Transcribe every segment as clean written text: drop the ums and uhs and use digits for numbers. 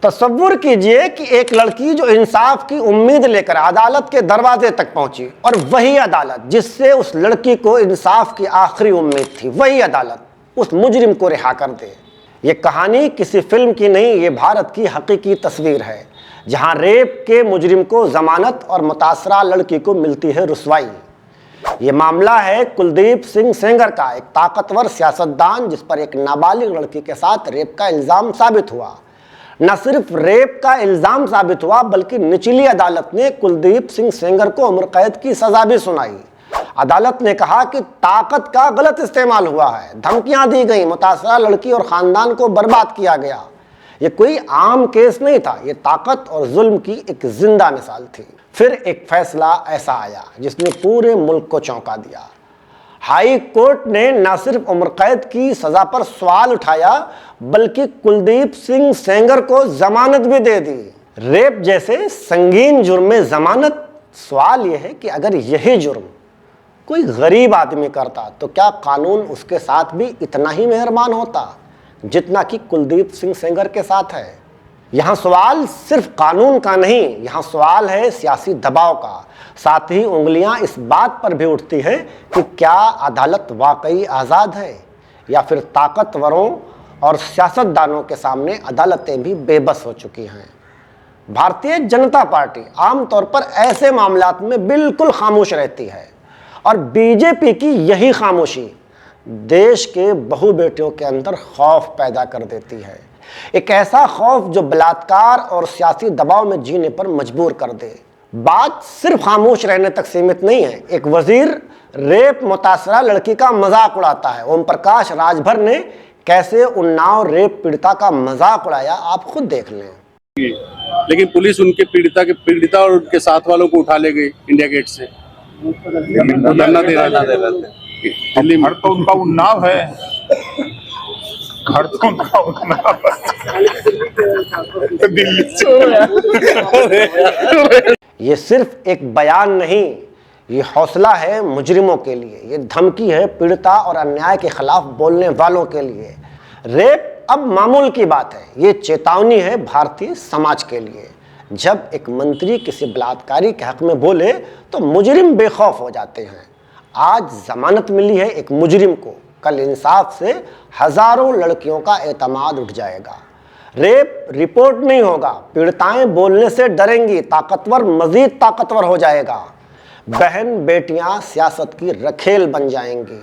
तसव्वुर कीजिए कि एक लड़की जो इंसाफ की उम्मीद लेकर अदालत के दरवाजे तक पहुंची, और वही अदालत जिससे उस लड़की को इंसाफ की आखिरी उम्मीद थी, वही अदालत उस मुजरिम को रिहा कर दे। ये कहानी किसी फिल्म की नहीं, ये भारत की हकीकी तस्वीर है, जहां रेप के मुजरिम को जमानत और मुतासरा लड़की को मिलती है रुसवाई। ये मामला है कुलदीप सिंह सेंगर का, एक ताकतवर सियासतदान जिस पर एक नाबालिग लड़की के साथ रेप का इल्ज़ाम साबित हुआ। न सिर्फ रेप का इल्ज़ाम साबित हुआ, बल्कि निचली अदालत ने कुलदीप सिंह सेंगर को उम्र कैद की सजा भी सुनाई। अदालत ने कहा कि ताकत का गलत इस्तेमाल हुआ है, धमकियां दी गई, मुतासरा लड़की और ख़ानदान को बर्बाद किया गया। ये कोई आम केस नहीं था, ये ताकत और जुल्म की एक जिंदा मिसाल थी। फिर एक फैसला ऐसा आया जिसने पूरे मुल्क को चौंका दिया। हाई कोर्ट ने न सिर्फ उम्र कैद की सजा पर सवाल उठाया, बल्कि कुलदीप सिंह सेंगर को जमानत भी दे दी। रेप जैसे संगीन जुर्म में जमानत। सवाल यह है कि अगर यही जुर्म कोई गरीब आदमी करता तो क्या कानून उसके साथ भी इतना ही मेहरबान होता जितना कि कुलदीप सिंह सेंगर के साथ है। यहाँ सवाल सिर्फ कानून का नहीं, यहाँ सवाल है सियासी दबाव का। साथ ही उंगलियां इस बात पर भी उठती हैं कि क्या अदालत वाकई आज़ाद है, या फिर ताकतवरों और सियासतदानों के सामने अदालतें भी बेबस हो चुकी हैं। भारतीय जनता पार्टी आमतौर पर ऐसे मामलात में बिल्कुल खामोश रहती है, और बीजेपी की यही खामोशी देश के बहू बेटियों के अंदर खौफ पैदा कर देती है। एक ऐसा खौफ जो बलात्कार और सियासी दबाव में जीने पर मजबूर कर दे। बात सिर्फ खामोश रहने तक सीमित नहीं है। एक वजीर रेप मुतासरा लड़की का मजाक उड़ाता है। ओम प्रकाश राजभर ने कैसे उन्नाव रेप पीड़िता का मजाक उड़ाया, आप खुद देख लें। लेकिन पुलिस उनके पीड़िता और उनके साथ वालों को उठा ले गई इंडिया गेट से। धरना दे रहा था दिल्ली में। तो उनका उन्नाव है, घर तो उनका उन्नाव है दिल्ली से। ये सिर्फ एक बयान नहीं, ये हौसला है मुजरिमों के लिए, ये धमकी है पीड़िता और अन्याय के खिलाफ बोलने वालों के लिए। रेप अब मामूल की बात है, ये चेतावनी है भारतीय समाज के लिए। जब एक मंत्री किसी बलात्कारी के हक में बोले तो मुजरिम बेखौफ हो जाते हैं। आज जमानत मिली है एक मुजरिम को, कल इंसाफ से हजारों लड़कियों का एतमाद उठ जाएगा। रेप रिपोर्ट नहीं होगा, पीड़िताएं बोलने से डरेंगी, ताकतवर मजीद ताकतवर हो जाएगा, बहन बेटियां सियासत की रखेल बन जाएंगी।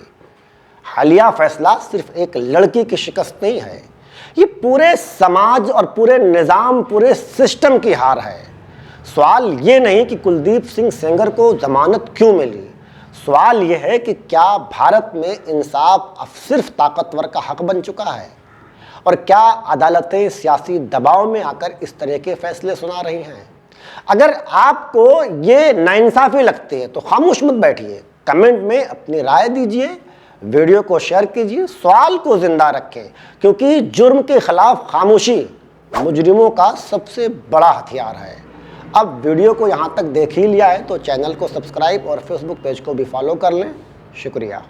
हालिया फैसला सिर्फ एक लड़की की शिकस्त नहीं है, ये पूरे समाज और पूरे निज़ाम, पूरे सिस्टम की हार है। सवाल ये नहीं कि कुलदीप सिंह सेंगर को जमानत क्यों मिली, सवाल यह है कि क्या भारत में इंसाफ अब सिर्फ ताकतवर का हक बन चुका है, और क्या अदालतें सियासी दबाव में आकर इस तरह के फैसले सुना रही हैं। अगर आपको ये नाइंसाफ़ी लगती है तो खामोश मत बैठिए, कमेंट में अपनी राय दीजिए, वीडियो को शेयर कीजिए, सवाल को जिंदा रखें, क्योंकि जुर्म के खिलाफ खामोशी मुजरिमों का सबसे बड़ा हथियार है। अब वीडियो को यहाँ तक देख ही लिया है तो चैनल को सब्सक्राइब और फेसबुक पेज को भी फॉलो कर लें। शुक्रिया।